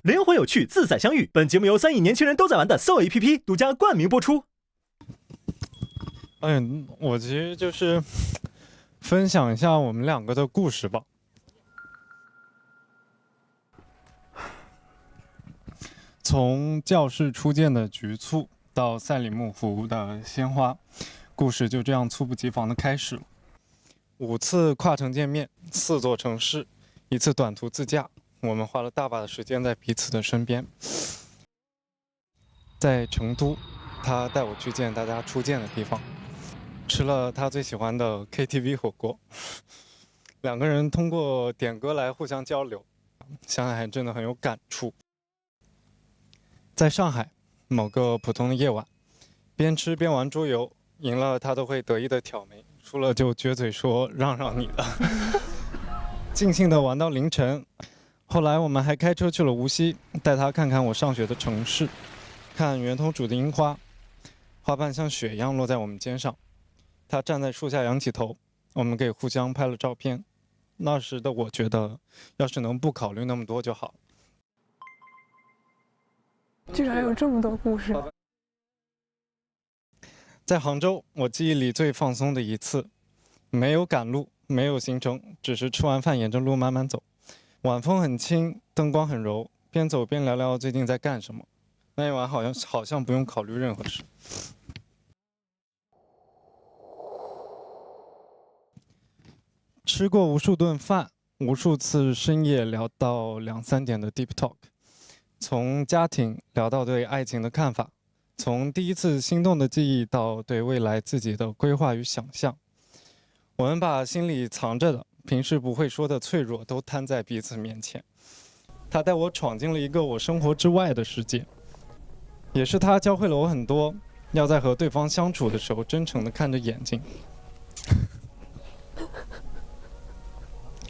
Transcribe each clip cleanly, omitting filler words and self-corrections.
灵魂有趣，自在相遇。本节目由3亿年轻人都在玩的 SOAAPP 独家冠名播出。我其实就是分享一下我们两个的故事吧。从教室初见的局促到赛里木湖的鲜花，故事就这样猝不及防的开始了。5次跨城见面，4座城市，1次短途自驾，我们花了大把的时间在彼此的身边。在成都，他带我去见大家初见的地方，吃了他最喜欢的 KTV 火锅。2个人通过点歌来互相交流，想想还真的很有感触。在上海某个普通的夜晚，边吃边玩桌游，赢了他都会得意的挑眉，输了就撅嘴说让让你了。尽兴的玩到凌晨。后来我们还开车去了无锡，带他看看我上学的城市，看圆头渚的樱花，花瓣像雪一样落在我们肩上。他站在树下仰起头，我们给互相拍了照片。那时的我觉得，要是能不考虑那么多就好。居然有这么多故事。在杭州，我记忆里最放松的一次，没有赶路，没有行程，只是吃完饭沿着路慢慢走。晚风很轻，灯光很柔，边走边聊聊最近在干什么。那一晚好像不用考虑任何事。吃过无数顿饭，无数次深夜聊到2、3点的 deep talk， 从家庭聊到对爱情的看法，从第一次心动的记忆到对未来自己的规划与想象。我们把心里藏着的平时不会说的脆弱都摊在彼此面前。他带我闯进了一个我生活之外的世界，也是他教会了我很多，要在和对方相处的时候真诚地看着眼睛，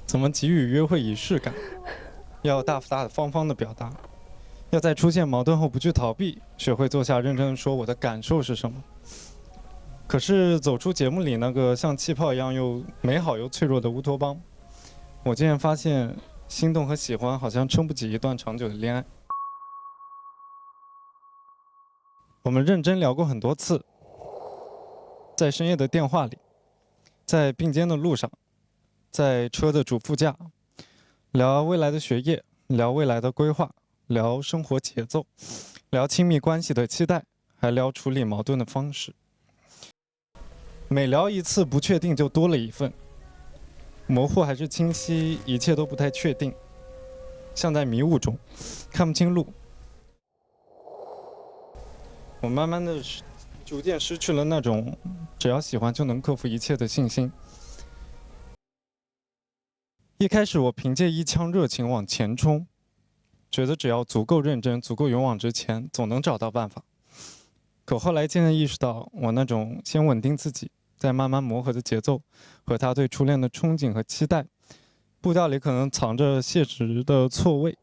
怎么给予约会仪式感，要大方方地表达，要在出现矛盾后不去逃避，学会坐下认真地说我的感受是什么。可是走出节目里那个像气泡一样又美好又脆弱的乌托邦，我竟然发现心动和喜欢好像撑不起一段长久的恋爱。我们认真聊过很多次，在深夜的电话里，在并肩的路上，在车的主副驾，聊未来的学业，聊未来的规划，聊生活节奏，聊亲密关系的期待，还聊处理矛盾的方式。每聊一次不确定就多了一份，模糊还是清晰，一切都不太确定，像在迷雾中看不清路。我慢慢的逐渐失去了那种只要喜欢就能克服一切的信心。一开始我凭借一腔热情往前冲，觉得只要足够认真，足够勇往直前，总能找到办法。可后来渐渐意识到，我那种先稳定自己再慢慢磨合的节奏，和他对初恋的憧憬和期待，步调里可能藏着现实的错位。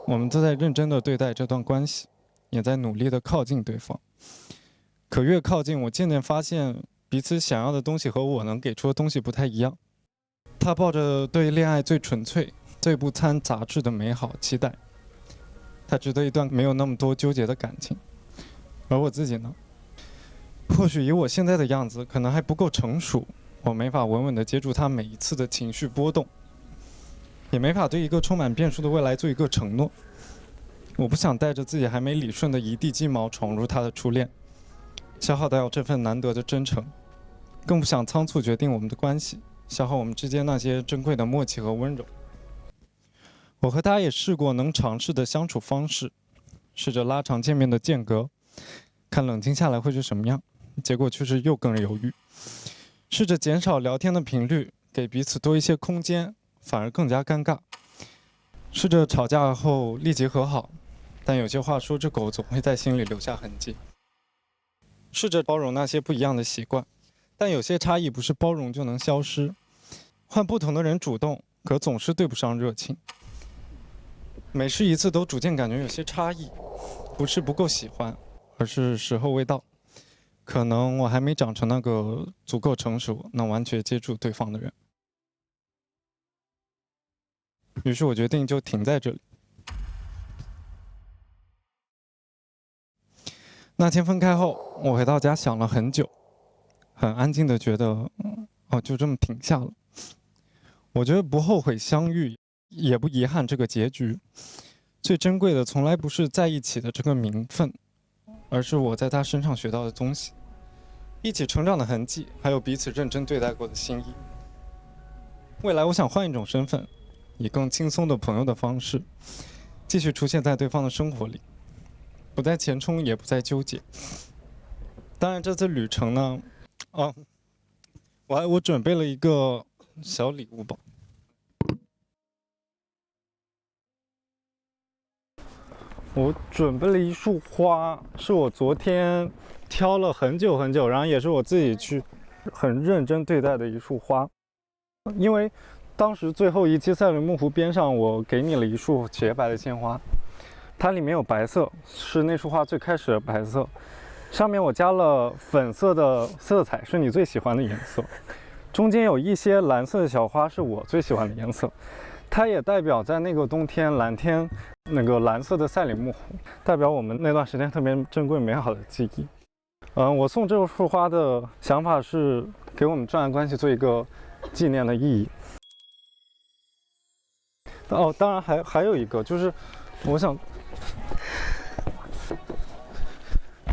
我们都在认真的对待这段关系，也在努力的靠近对方。可越靠近，我渐渐发现彼此想要的东西和我能给出的东西不太一样。他抱着对恋爱最纯粹、最不掺杂质的美好期待，他值得一段没有那么多纠结的感情。而我自己呢？或许以我现在的样子，可能还不够成熟，我没法稳稳地接住他每一次的情绪波动，也没法对一个充满变数的未来做一个承诺。我不想带着自己还没理顺的一地鸡毛闯入他的初恋，消耗掉这份难得的真诚，更不想仓促决定我们的关系，消耗我们之间那些珍贵的默契和温柔。我和他也试过能尝试的相处方式，试着拉长见面的间隔，看冷静下来会是什么样，结果却是又更犹豫。试着减少聊天的频率，给彼此多一些空间，反而更加尴尬。试着吵架后立即和好，但有些话说出口总会在心里留下痕迹。试着包容那些不一样的习惯，但有些差异不是包容就能消失。换不同的人主动，可总是对不上热情。每试一次都逐渐感觉有些差异，不是不够喜欢，而是时候未到。可能我还没长成那个足够成熟，能完全接住对方的人。于是我决定就停在这里。那天分开后，我回到家想了很久，很安静的觉得，就这么停下了。我觉得不后悔相遇，也不遗憾这个结局。最珍贵的从来不是在一起的这个名分，而是我在他身上学到的东西，一起成长的痕迹，还有彼此认真对待过的心意。未来我想换一种身份，以更轻松的朋友的方式，继续出现在对方的生活里，不再前冲，也不再纠结。当然这次旅程呢，我准备了一个小礼物吧。我准备了一束花，是我昨天挑了很久很久，然后也是我自己去很认真对待的一束花。因为当时最后一期赛里木湖边上，我给你了一束洁白的鲜花，它里面有白色，是那束花最开始的白色，上面我加了粉色的色彩，是你最喜欢的颜色，中间有一些蓝色的小花，是我最喜欢的颜色。它也代表在那个冬天蓝天那个蓝色的赛里木湖，代表我们那段时间特别珍贵美好的记忆。我送这束花的想法是给我们这段关系做一个纪念的意义。当然还有一个就是，我想，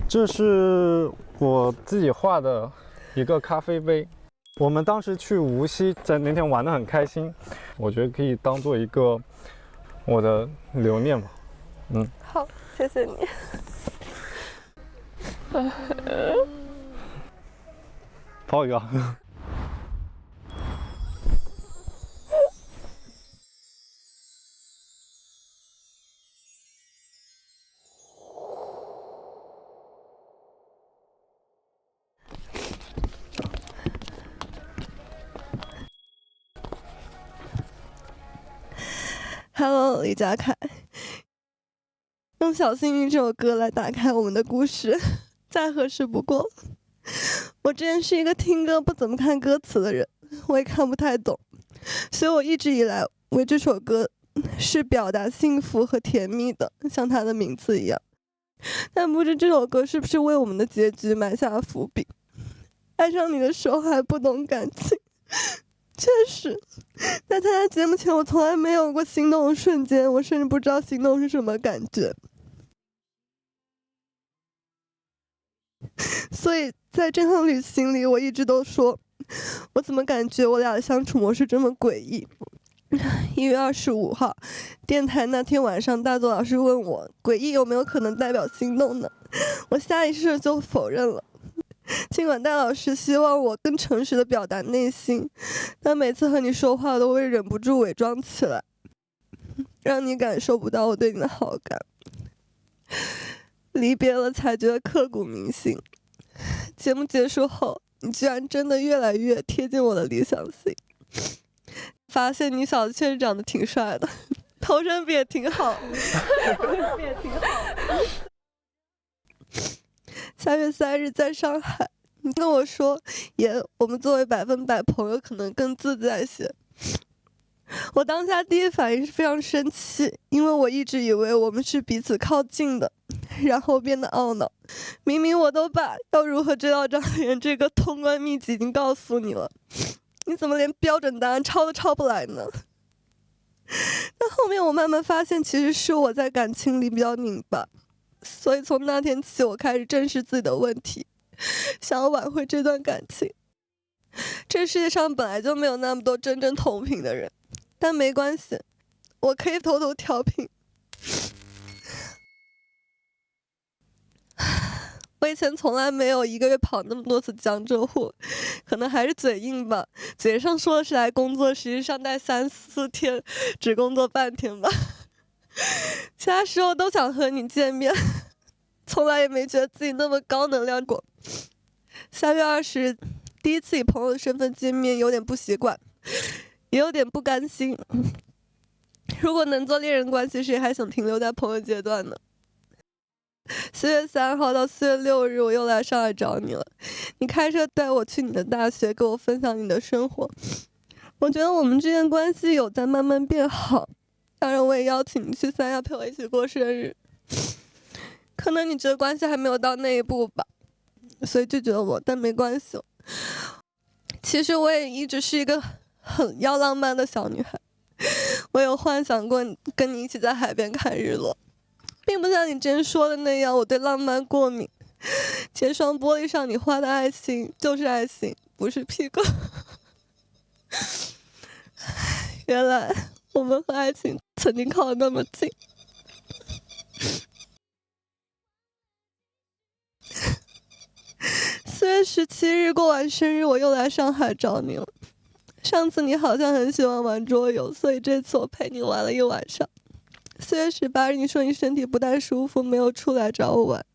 这是我自己画的一个咖啡杯。我们当时去无锡，在那天玩得很开心，我觉得可以当做一个我的留念吧。好，谢谢你。抱一个。Hello， 李佳凯，用《小幸运》这首歌来打开我们的故事，再合适不过了。我之前是一个听歌不怎么看歌词的人，我也看不太懂，所以我一直以来为这首歌是表达幸福和甜蜜的，像它的名字一样。但不知这首歌是不是为我们的结局埋下了伏笔？爱上你的时候还不懂感情。确实，在参加节目前，我从来没有过心动的瞬间，我甚至不知道心动是什么感觉。所以在这趟旅行里，我一直都说，我怎么感觉我俩的相处模式这么诡异？1月25号，电台那天晚上，大作老师问我，诡异有没有可能代表心动呢？我下意识就否认了。尽管戴老师希望我更诚实的表达内心，但每次和你说话都会忍不住伪装起来，让你感受不到我对你的好感。离别了才觉得刻骨铭心。节目结束后，你居然真的越来越贴近我的理想型。发现你小子确实长得挺帅的，头身比也挺好。3月3日在上海，你跟我说，我们作为100%朋友可能更自在些。我当下第一反应是非常生气，因为我一直以为我们是彼此靠近的，然后变得懊恼。明明我都把要如何追到张远这个通关秘籍已经告诉你了，你怎么连标准答案抄都抄不来呢？但后面我慢慢发现，其实是我在感情里比较拧巴。所以从那天起，我开始正视自己的问题，想要挽回这段感情。这世界上本来就没有那么多真正同频的人，但没关系，我可以偷偷调频。我以前从来没有1个月跑那么多次江浙沪，可能还是嘴硬吧。嘴上说的是来工作，实际上待3、4天，只工作半天吧。其他时候都想和你见面，从来也没觉得自己那么高能量过。3月20日，第一次以朋友的身份见面，有点不习惯，也有点不甘心。如果能做恋人关系，谁还想停留在朋友阶段呢？4月3号到4月6日，我又来上海找你了。你开车带我去你的大学，给我分享你的生活。我觉得我们之间关系有在慢慢变好。当然，我也邀请你去3亚陪我一起过生日。可能你觉得关系还没有到那一步吧，所以拒绝了我，但没关系。其实我也一直是一个很要浪漫的小女孩，我有幻想过跟你一起在海边看日落，并不像你之前说的那样，我对浪漫过敏。结霜玻璃上你画的爱情就是爱情，不是屁股。原来我们和爱情曾经靠得那么近。4月17日过完生日，我又来上海找你了。上次你好像很喜欢玩桌游，所以这次我陪你玩了一晚上。4月18日，你说你身体不太舒服，没有出来找我玩。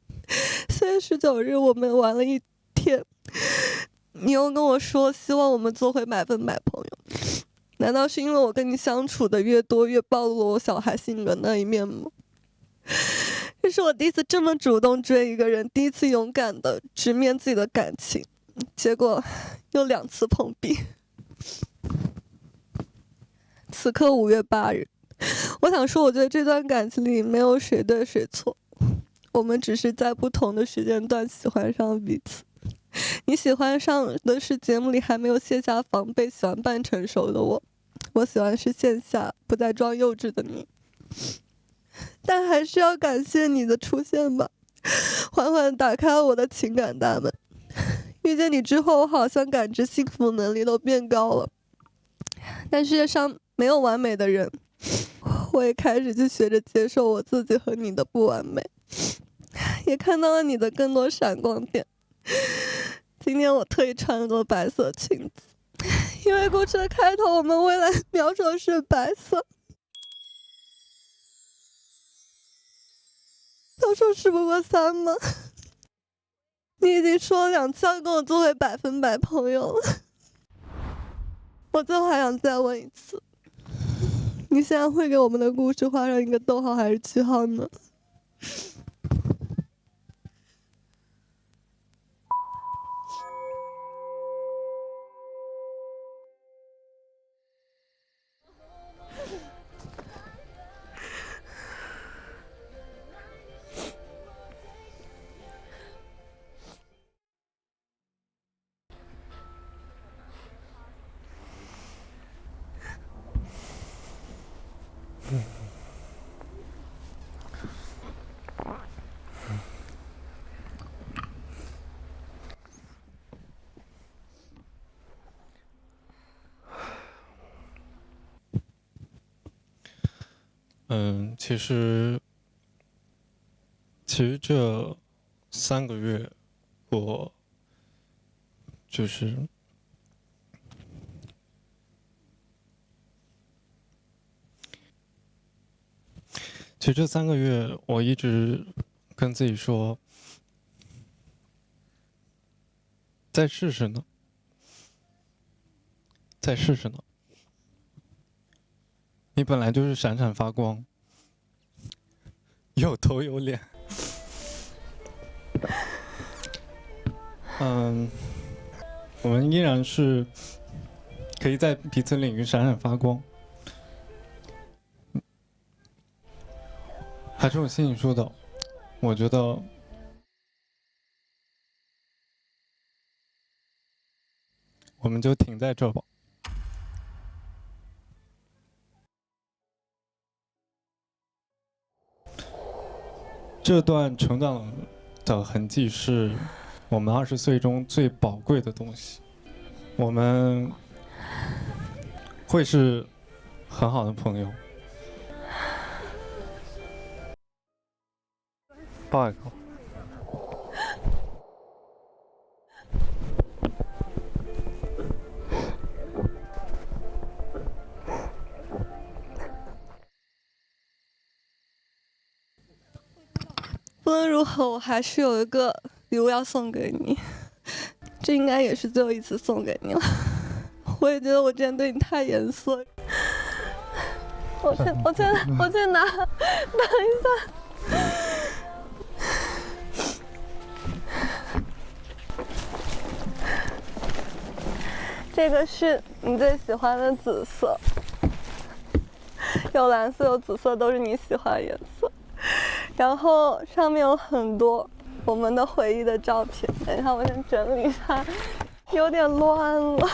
4月19日，我们玩了一天，你又跟我说希望我们做回100%朋友。难道是因为我跟你相处的越多，越暴露了我小孩性格那一面吗？这是我第一次这么主动追一个人，第一次勇敢的直面自己的感情，结果又2次碰壁。此刻5月8日，我想说，我觉得这段感情里没有谁对谁错，我们只是在不同的时间段喜欢上彼此。你喜欢上的是节目里还没有卸下防备，喜欢扮成熟的我，我喜欢是线下不再装幼稚的你。但还是要感谢你的出现吧，缓缓打开了我的情感大门。遇见你之后，我好像感知幸福能力都变高了。但世界上没有完美的人，我也开始去学着接受我自己和你的不完美，也看到了你的更多闪光点。今天我特意穿了白色裙子，因为故事的开头我们未来描述的是白色。都说事不过3吗？你已经说了2次要跟我做回100%朋友了，我最后还想再问一次，你现在会给我们的故事画上一个逗号还是句号呢？其实这3个月，我就是我一直跟自己说，再试试呢，再试试呢。你本来就是闪闪发光，有头有脸。我们依然是可以在彼此领域闪闪发光。还是我心里说的，我觉得我们就停在这吧。这段成长的痕迹是我们20岁中最宝贵的东西，我们会是很好的朋友。抱一个。无论如何，我还是有一个礼物要送给你，这应该也是最后一次送给你了。我也觉得我之前对你太严肃了。我去拿，等一下。这个是你最喜欢的紫色，有蓝色有紫色，都是你喜欢的颜色。然后上面有很多我们的回忆的照片。等一下，我先整理一下，有点乱了。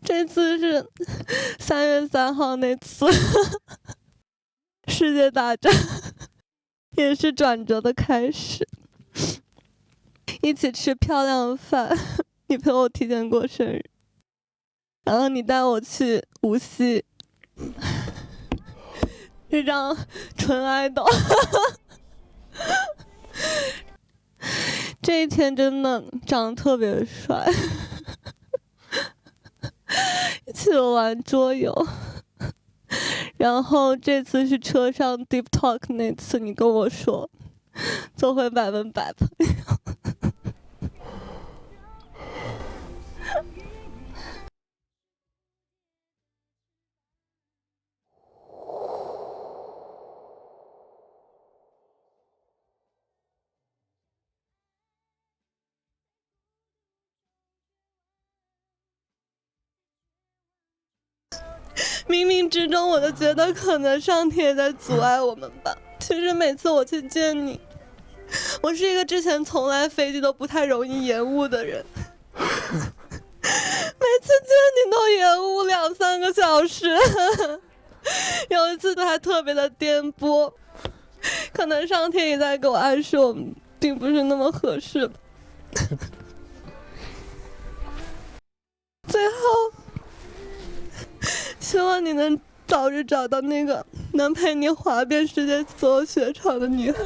这次是3月3号那次世界大战，也是转折的开始。一起吃漂亮的饭，你陪我提前过生日，然后你带我去无锡，这张纯爱豆。这一天真的长得特别帅。一起玩桌游，然后这次是车上 deep talk 那次，你跟我说做回100%朋友。冥冥之中，我就觉得可能上天也在阻碍我们吧。其实每次我去见你，我是一个之前从来飞机都不太容易延误的人，每次见你都延误2-3个小时，有一次还特别的颠簸，可能上天也在给我暗示我们并不是那么合适吧。最后希望你能早日找到那个能陪你滑遍世界所有雪场的女孩。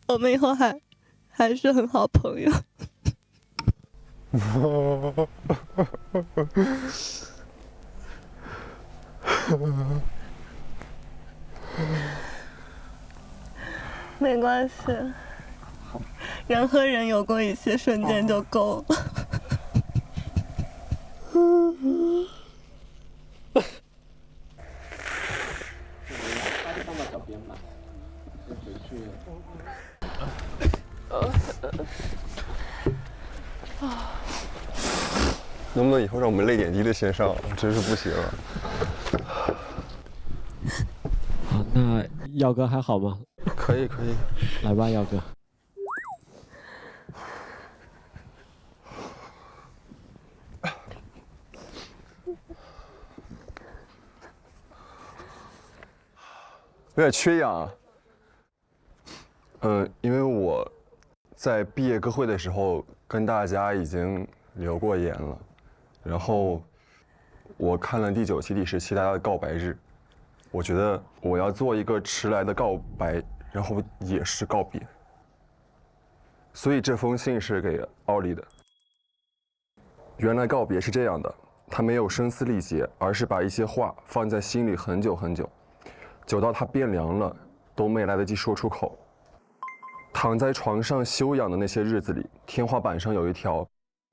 我们以后还是很好朋友。没关系，人和人有过一些瞬间就够了。能不能以后让我们泪点低的先上？真是不行了。好，那耀哥还好吗？可以可以，来吧，耀哥。有点缺氧。因为我在毕业歌会的时候跟大家已经留过言了，然后我看了第9期、第10期大家的告白日，我觉得我要做一个迟来的告白，然后也是告别。所以这封信是给奥利的。原来告别是这样的，他没有声嘶力竭，而是把一些话放在心里很久很久，久到它变凉了，都没来得及说出口。躺在床上休养的那些日子里，天花板上有一条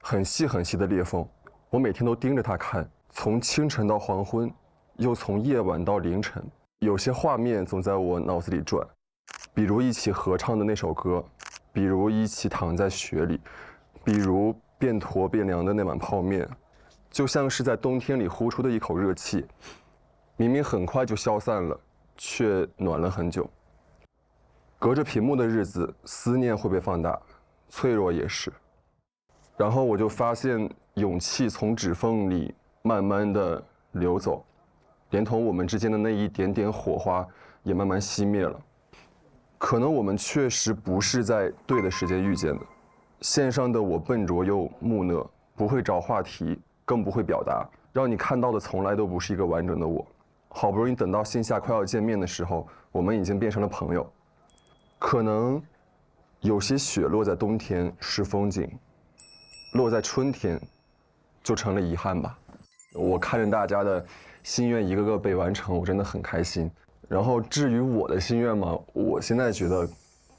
很细很细的裂缝，我每天都盯着它看，从清晨到黄昏，又从夜晚到凌晨。有些画面总在我脑子里转，比如一起合唱的那首歌，比如一起躺在雪里，比如变坨变凉的那碗泡面，就像是在冬天里呼出的一口热气，明明很快就消散了，却暖了很久。隔着屏幕的日子，思念会被放大，脆弱也是。然后我就发现勇气从指缝里慢慢的流走，连同我们之间的那一点点火花也慢慢熄灭了。可能我们确实不是在对的时间遇见的。线上的我笨拙又木讷，不会找话题，更不会表达，让你看到的从来都不是一个完整的我。好不容易等到线下快要见面的时候，我们已经变成了朋友。可能有些雪落在冬天是风景，落在春天就成了遗憾吧。我看着大家的心愿一个个被完成，我真的很开心。然后至于我的心愿嘛，我现在觉得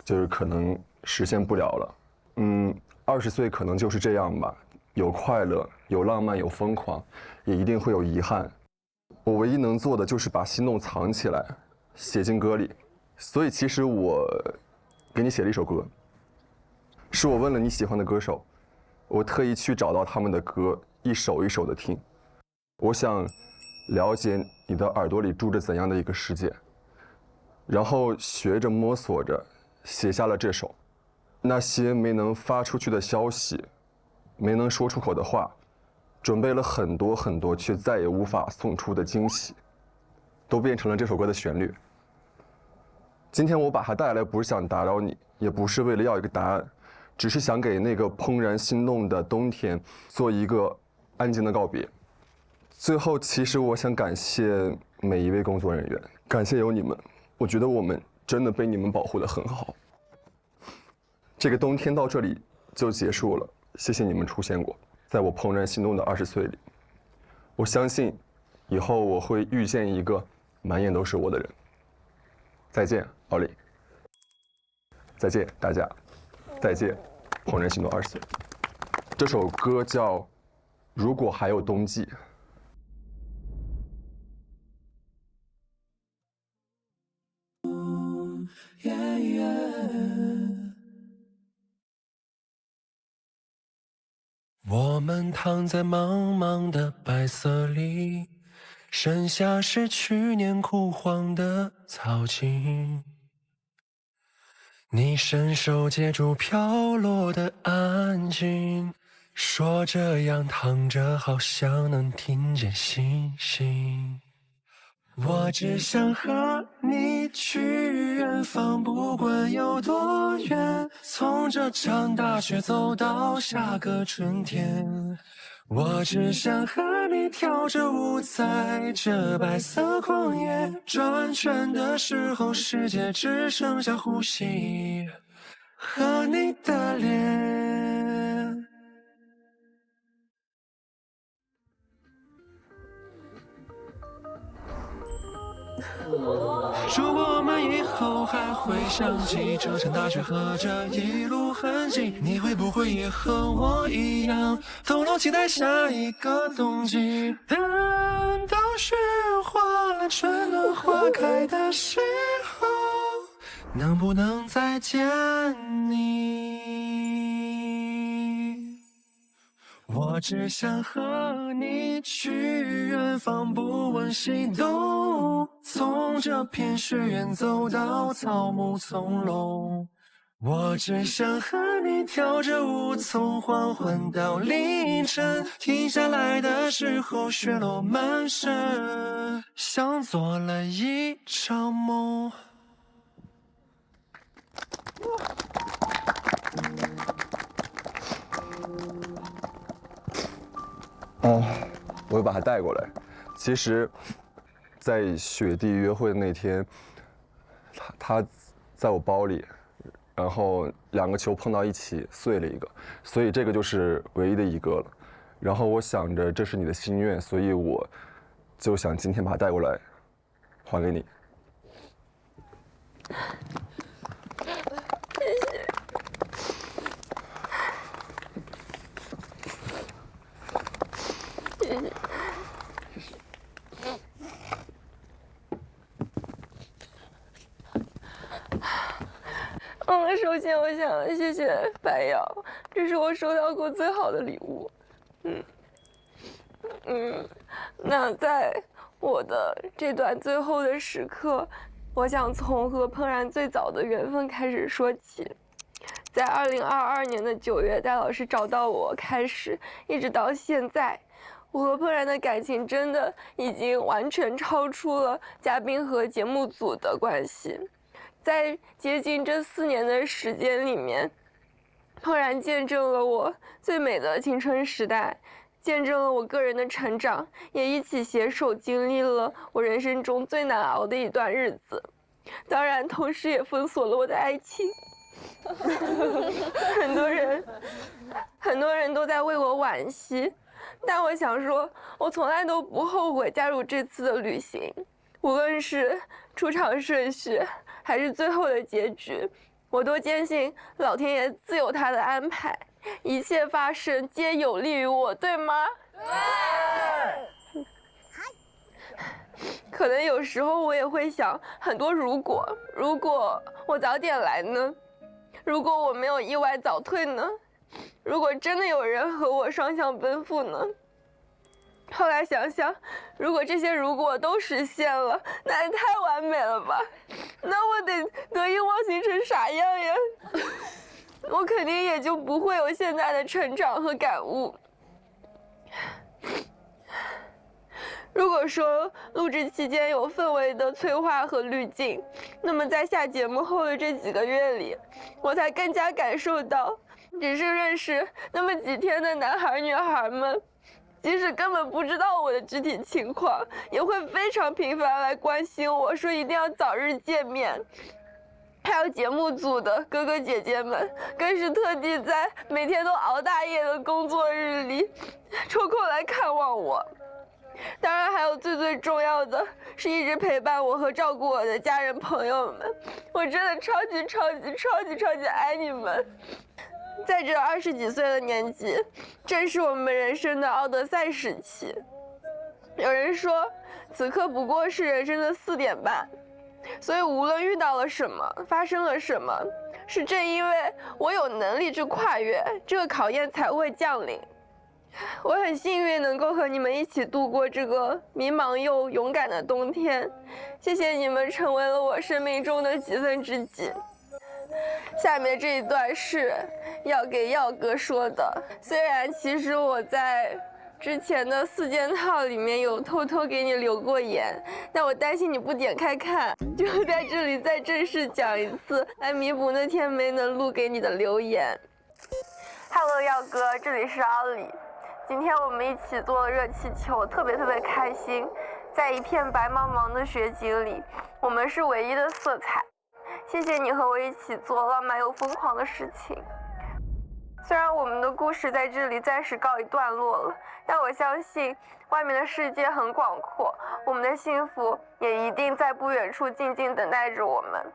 就是可能实现不了了。20岁可能就是这样吧，有快乐，有浪漫，有疯狂，也一定会有遗憾。我唯一能做的就是把心动藏起来，写进歌里。所以其实我给你写了一首歌，是我问了你喜欢的歌手，我特意去找到他们的歌，一首一首的听。我想了解你的耳朵里住着怎样的一个世界，然后学着摸索着写下了这首。那些没能发出去的消息，没能说出口的话，准备了很多很多却再也无法送出的惊喜，都变成了这首歌的旋律。今天我把它带来，不是想打扰你，也不是为了要一个答案，只是想给那个怦然心动的冬天做一个安静的告别。最后，其实我想感谢每一位工作人员，感谢有你们，我觉得我们真的被你们保护得很好。这个冬天到这里就结束了，谢谢你们出现过，在我怦然心动的20岁里，我相信以后我会遇见一个满眼都是我的人。再见，奥利。再见，大家。再见，怦然心动20岁。这首歌叫《如果还有冬季》。我们躺在茫茫的白色里，剩下是去年枯黄的草茎。你伸手接住飘落的安静，说这样躺着好像能听见星星。我只想和你去远方，不管有多远，从这场大雪走到下个春天。我只想和你跳着舞，在这白色旷野转圈的时候，世界只剩下呼吸和你的脸。如果我们以后还会想起这场大雪和这一路痕迹，你会不会也和我一样，偷偷期待下一个冬季？等到雪化了，春暖花开的时候，能不能再见你？我只想和你去远方，不问西东，从这片雪原走到草木丛笼。我只想和你跳着舞，从黄昏到凌晨，停下来的时候雪落满身，像做了一场梦。我又把它带过来。其实，在雪地约会的那天，它在我包里，然后2个球碰到一起碎了一个，所以这个就是唯一的一个了。然后我想着这是你的心愿，所以我就想今天把它带过来，还给你。首先我想谢谢白瑶，这是我收到过最好的礼物。那在我的这段最后的时刻，我想从和怦然最早的缘分开始说起。在2022年的9月，戴老师找到我开始，一直到现在，我和怦然的感情真的已经完全超出了嘉宾和节目组的关系。在接近这4年的时间里面，怦然见证了我最美的青春时代，见证了我个人的成长，也一起携手经历了我人生中最难熬的一段日子。当然，同时也封锁了我的爱情。很多人都在为我惋惜，但我想说，我从来都不后悔加入这次的旅行，无论是出场顺序还是最后的结局，我都坚信老天爷自有他的安排，一切发生皆有利于我，对吗？对。可能有时候我也会想很多如果我早点来呢？如果我没有意外早退呢？如果真的有人和我双向奔赴呢？后来想想，如果这些如果都实现了，那也太完美了吧？那我得意忘形成啥样呀？我肯定也就不会有现在的成长和感悟。如果说录制期间有氛围的催化和滤镜，那么在下节目后的这几个月里，我才更加感受到，只是认识那么几天的男孩女孩们，即使根本不知道我的具体情况，也会非常频繁来关心我，说一定要早日见面。还有节目组的哥哥姐姐们，更是特地在每天都熬大夜的工作日里，抽空来看望我。当然，还有最重要的是一直陪伴我和照顾我的家人朋友们，我真的超级爱你们。在这20几岁的年纪，正是我们人生的奥德赛时期。有人说，此刻不过是人生的4点半，所以无论遇到了什么，发生了什么，是正因为我有能力去跨越，这个考验才会降临。我很幸运能够和你们一起度过这个迷茫又勇敢的冬天，谢谢你们成为了我生命中的几分之几。下面这一段是要给耀哥说的，虽然其实我在之前的4件套里面有偷偷给你留过言，但我担心你不点开看，就在这里再正式讲一次，来弥补那天没能录给你的留言。Hello， 耀哥，这里是奥里。今天我们一起做了热气球，特别开心。在一片白茫茫的雪景里，我们是唯一的色彩。谢谢你和我一起做浪漫又疯狂的事情。虽然我们的故事在这里暂时告一段落了，但我相信外面的世界很广阔，我们的幸福也一定在不远处静静等待着我们。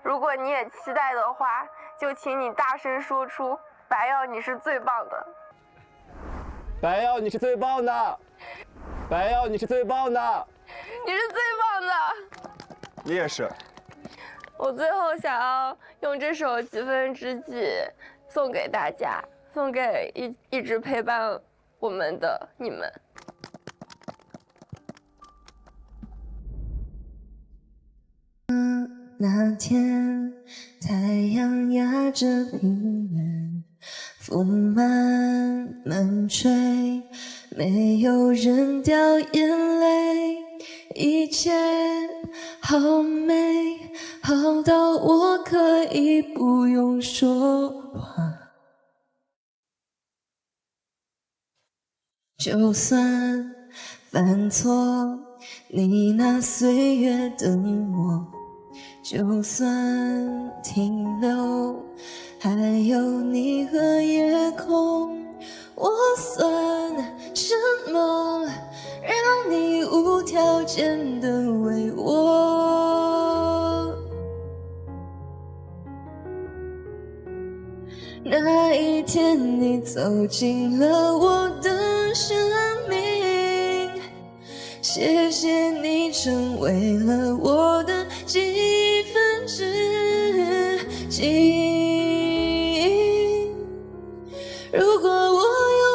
如果你也期待的话，就请你大声说出“白耀，你是最棒的”。白耀，你是最棒的！白耀，你是最棒的！你是最棒的！你也是。我最后想要用这首《几分之几》送给大家，送给一直陪伴我们的你们。那天，太阳压着平原，风慢吹，没有人掉眼泪，一切好美，好到我可以不用说话。就算犯错，你拿岁月等我，就算停留，还有你和夜空。我算什么，让你无条件的为我？那一天你走进了我的生命，谢谢你成为了我的几分之几。如果我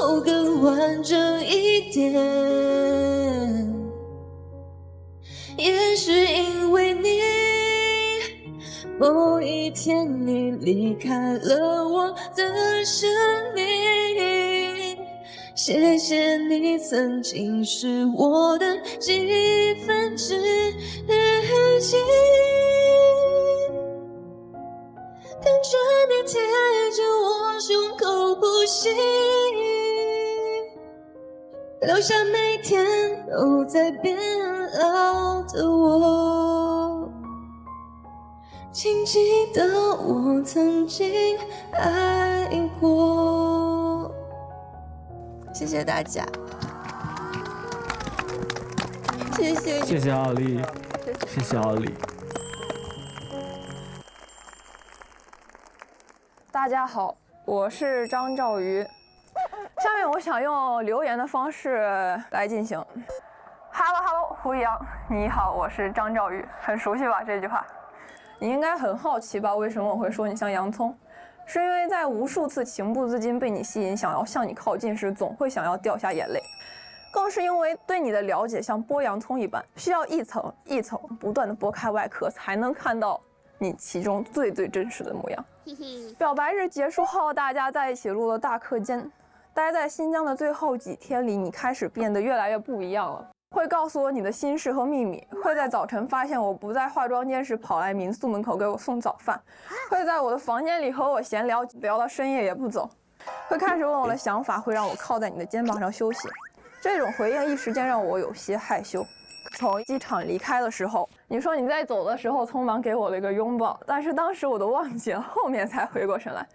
有更完整一点，也是因为你。某一天你离开了我的生命，谢谢你曾经是我的几分之几，看着你贴着我胸口呼吸，留下每天都在变老的我，请记得我曾经爱过。谢谢大家，谢谢你，谢谢奥利，谢谢奥利。大家好，我是张兆瑜。下面我想用留言的方式来进行。Hello，胡杨，你好，我是张兆宇，很熟悉吧这句话？你应该很好奇吧，为什么我会说你像洋葱？是因为在无数次情不自禁被你吸引，想要向你靠近时，总会想要掉下眼泪。更是因为对你的了解像剥洋葱一般，需要一层一层不断的剥开外壳，才能看到你其中最真实的模样。表白日结束后，大家在一起录了大课间。待在新疆的最后几天里，你开始变得越来越不一样了。会告诉我你的心事和秘密，会在早晨发现我不在化妆间时跑来民宿门口给我送早饭，会在我的房间里和我闲聊到深夜也不走，会开始问我的想法，会让我靠在你的肩膀上休息。这种回应一时间让我有些害羞。从机场离开的时候，你说你在走的时候匆忙给我了一个拥抱，但是当时我都忘记了，后面才回过神来。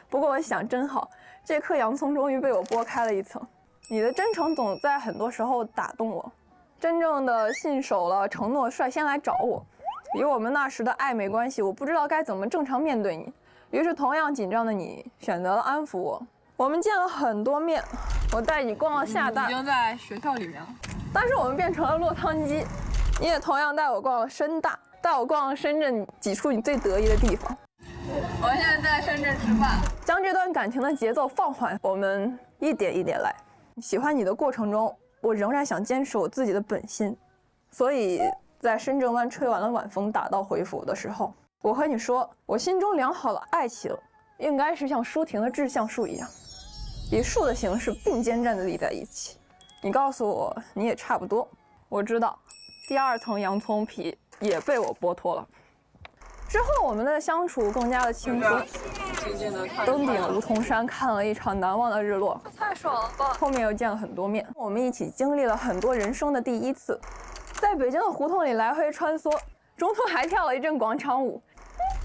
不过我想真好，这颗洋葱终于被我剥开了一层。你的真诚总在很多时候打动我，真正的信守了承诺，率先来找我。以我们那时的暧昧关系，我不知道该怎么正常面对你，于是同样紧张的你选择了安抚我。我们见了很多面，我带你逛了厦大，已经在学校里面了，但是我们变成了落汤鸡。你也同样带我逛了深大，带我逛了深圳挤出你最得意的地方。我们现在在深圳吃饭，将这段感情的节奏放缓，我们一点一点来。喜欢你的过程中，我仍然想坚持我自己的本心，所以在深圳湾吹完了晚风打道回府的时候，我和你说，我心中良好的爱情应该是像舒婷的志向树一样，以树的形式并肩站立在一起。你告诉我你也差不多，我知道第二层洋葱皮也被我剥脱了。之后我们的相处更加的轻松，登顶梧桐山看了一场难忘的日落，太爽了吧！后面又见了很多面，我们一起经历了很多人生的第一次，在北京的胡同里来回穿梭，中途还跳了一阵广场舞。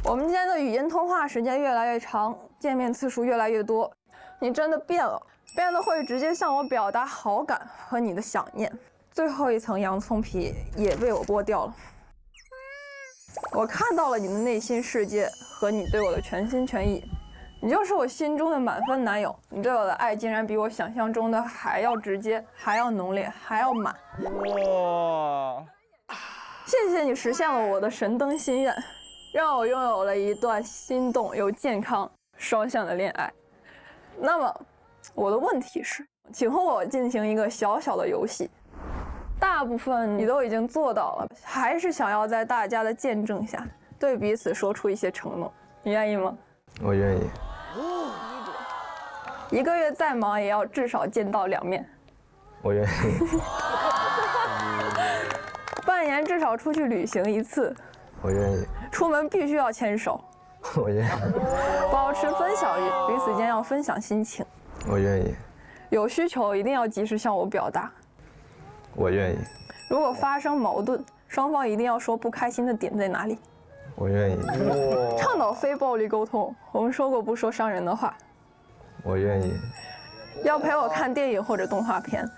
我们间的语音通话时间越来越长，见面次数越来越多。你真的变了，变得会直接向我表达好感和你的想念。最后一层洋葱皮也被我剥掉了。我看到了你的内心世界和你对我的全心全意，你就是我心中的满分男友。你对我的爱竟然比我想象中的还要直接，还要浓烈，还要满。哇！谢谢你实现了我的神灯心愿，让我拥有了一段心动又健康双向的恋爱。那么，我的问题是，请和我进行一个小小的游戏。大部分你都已经做到了，还是想要在大家的见证下对彼此说出一些承诺，你愿意吗？我愿意。一个月再忙也要至少见到2面。我愿意。半年至少出去旅行1次。我愿意。出门必须要牵手。我愿意。保持分享欲，彼此间要分享心情。我愿意。有需求一定要及时向我表达。我愿意。如果发生矛盾，双方一定要说不开心的点在哪里。我愿意。倡导非暴力沟通，我们说过不说伤人的话。我愿意。要陪我看电影或者动画片。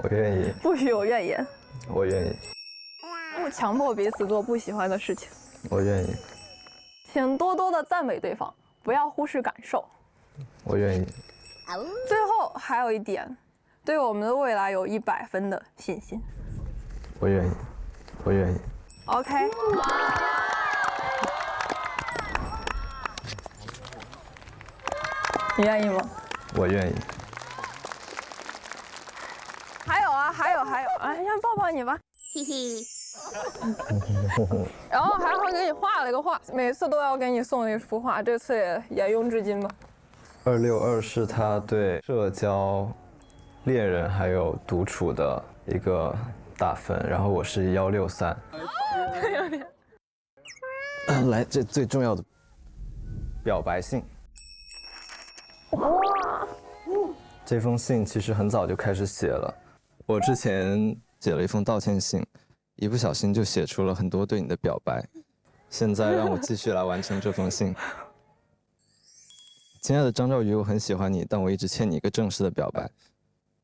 我愿意。不许有怨言。我愿意。不强迫彼此做不喜欢的事情。我愿意。请多多的赞美对方，不要忽视感受。我愿意。最后还有一点，对我们的未来有100分的信心。我愿意。我愿意。OK。你愿意吗？我愿意。还有啊，还有，哎，先抱抱你吧。嘿嘿。然后还会给你画了一个画，每次都要给你送一幅画，这次也沿用至今吧。262是他对社交、恋人还有独处的一个打分，然后我是163。来，这最重要的表白信。哇！这封信其实很早就开始写了，我之前写了一封道歉信，一不小心就写出了很多对你的表白，现在让我继续来完成这封信。亲爱的张兆宇，我很喜欢你，但我一直欠你一个正式的表白。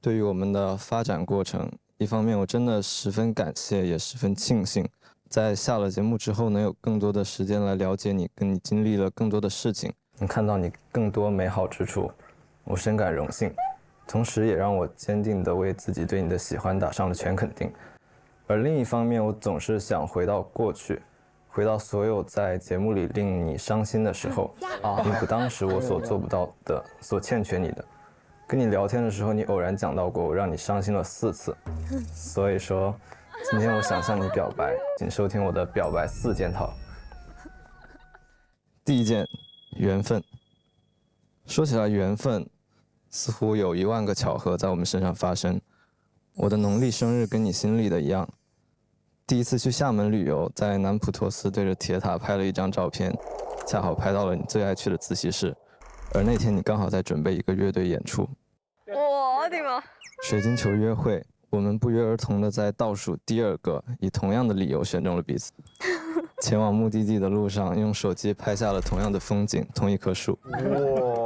对于我们的发展过程，一方面我真的十分感谢，也十分庆幸，在下了节目之后能有更多的时间来了解你，跟你经历了更多的事情，能看到你更多美好之处，我深感荣幸，同时也让我坚定地为自己对你的喜欢打上了全肯定。而另一方面，我总是想回到过去，回到所有在节目里令你伤心的时候，弥补当时我所做不到的，所欠缺你的。跟你聊天的时候，你偶然讲到过我让你伤心了4次，所以说，今天我想向你表白，请收听我的表白4件套。第一件，缘分。说起来缘分，似乎有1万个巧合在我们身上发生。我的农历生日跟你心里的一样。第一次去厦门旅游，在南普陀寺对着铁塔拍了一张照片，恰好拍到了你最爱去的自习室，而那天你刚好在准备一个乐队演出。我的妈！水晶球约会，我们不约而同的在倒数第2个，以同样的理由选中了彼此。前往目的地的路上，用手机拍下了同样的风景，同一棵树。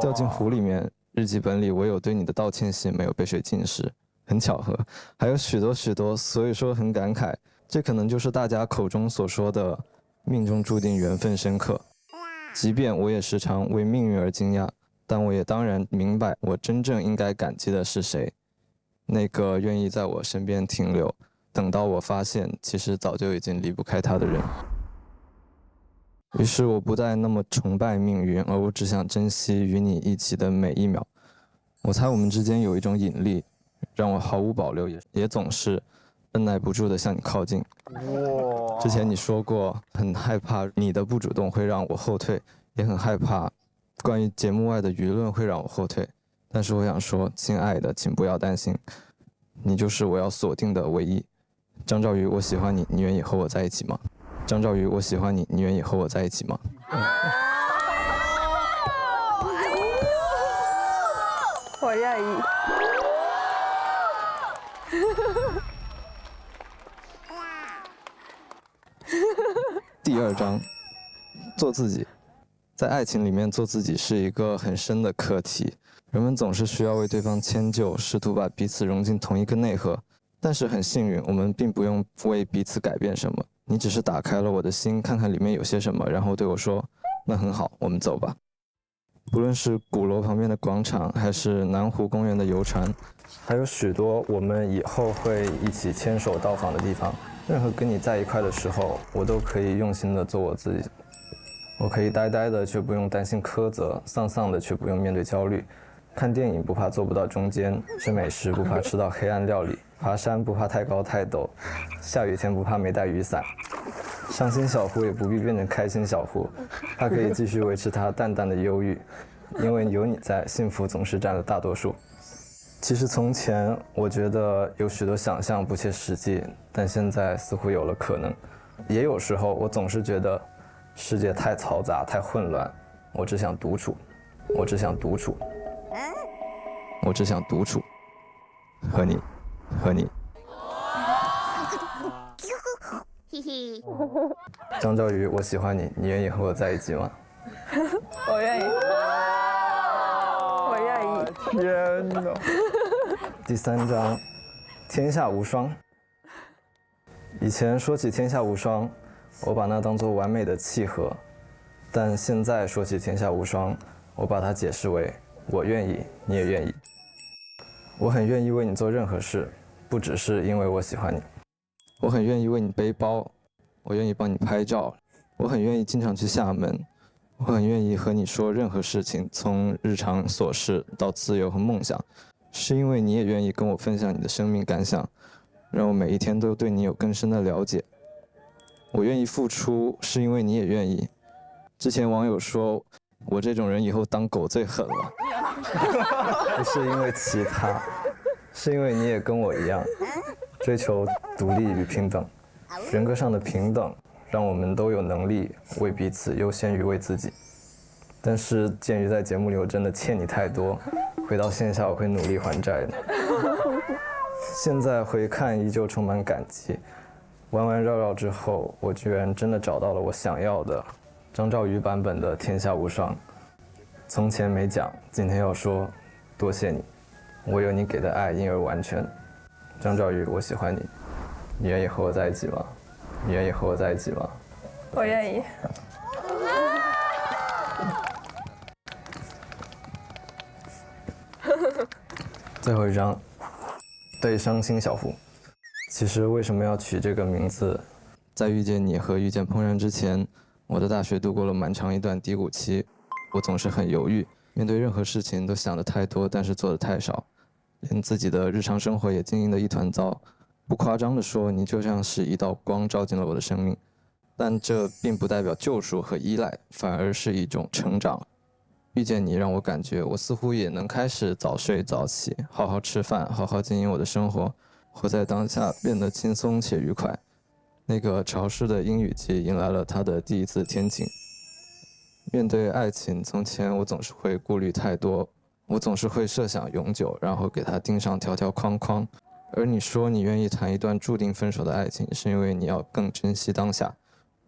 掉进湖里面，日记本里我有对你的道歉信没有被水浸湿，很巧合。还有许多许多，所以说很感慨。这可能就是大家口中所说的命中注定缘分深刻。即便我也时常为命运而惊讶，但我也当然明白我真正应该感激的是谁，那个愿意在我身边停留，等到我发现其实早就已经离不开他的人。于是我不再那么崇拜命运，而我只想珍惜与你一起的每一秒。我猜我们之间有一种引力，让我毫无保留，也总是按耐不住地向你靠近。之前你说过，很害怕你的不主动会让我后退，也很害怕关于节目外的舆论会让我后退。但是我想说，亲爱的，请不要担心，你就是我要锁定的唯一。张兆宇，我喜欢你，你愿意和我在一起吗？张兆宇，我喜欢你，你愿意和我在一起吗？我愿意。第2章，做自己。在爱情里面，做自己是一个很深的课题。人们总是需要为对方迁就，试图把彼此融进同一个内核。但是很幸运，我们并不用为彼此改变什么。你只是打开了我的心，看看里面有些什么，然后对我说：“那很好，我们走吧。”不论是鼓楼旁边的广场，还是南湖公园的游船，还有许多我们以后会一起牵手到访的地方。任何跟你在一块的时候，我都可以用心的做我自己。我可以呆呆的，却不用担心苛责；丧丧的，却不用面对焦虑。看电影不怕坐不到中间，吃美食不怕吃到黑暗料理，爬山不怕太高太陡，下雨天不怕没带雨伞。伤心小胡也不必变成开心小胡，他可以继续维持他淡淡的忧郁，因为有你在，幸福总是占了大多数。其实从前我觉得有许多想象不切实际，但现在似乎有了可能。也有时候我总是觉得世界太嘈杂太混乱，我只想独处，我只想独处，我只想独处，和你张兆宇，我喜欢你，你愿意和我在一起吗？我愿意。我愿意。天哪！第3章，天下无双。以前说起天下无双，我把那当作完美的契合，但现在说起天下无双，我把它解释为我愿意，你也愿意。我很愿意为你做任何事，不只是因为我喜欢你。我很愿意为你背包，我愿意帮你拍照，我很愿意经常去厦门，我很愿意和你说任何事情，从日常琐事到自由和梦想，是因为你也愿意跟我分享你的生命感想，让我每一天都对你有更深的了解。我愿意付出，是因为你也愿意。之前网友说我这种人以后当狗最狠了，不是因为其他，是因为你也跟我一样，追求独立与平等，人格上的平等，让我们都有能力为彼此优先于为自己。但是鉴于在节目里我真的欠你太多，回到线下我会努力还债的。现在回看依旧充满感激，弯弯绕绕之后，我居然真的找到了我想要的张兆宇版本的天下无双。从前没讲，今天要说，多谢你，我有你给的爱，因而完全。张兆宇，我喜欢你，你愿意和我在一起吗？你愿意和我在一起吗？我愿意。最后一张，对伤心小胡。其实为什么要取这个名字？在遇见你和遇见怦然之前，我的大学度过了蛮长一段低谷期，我总是很犹豫，面对任何事情都想得太多，但是做得太少，连自己的日常生活也经营得一团糟。不夸张地说，你就像是一道光照进了我的生命，但这并不代表救赎和依赖，反而是一种成长。遇见你让我感觉我似乎也能开始早睡早起，好好吃饭，好好经营我的生活，活在当下，变得轻松且愉快。那个潮湿的阴雨季迎来了它的第一次天晴。面对爱情，从前我总是会顾虑太多，我总是会设想永久，然后给它钉上条条框框。而你说你愿意谈一段注定分手的爱情，是因为你要更珍惜当下。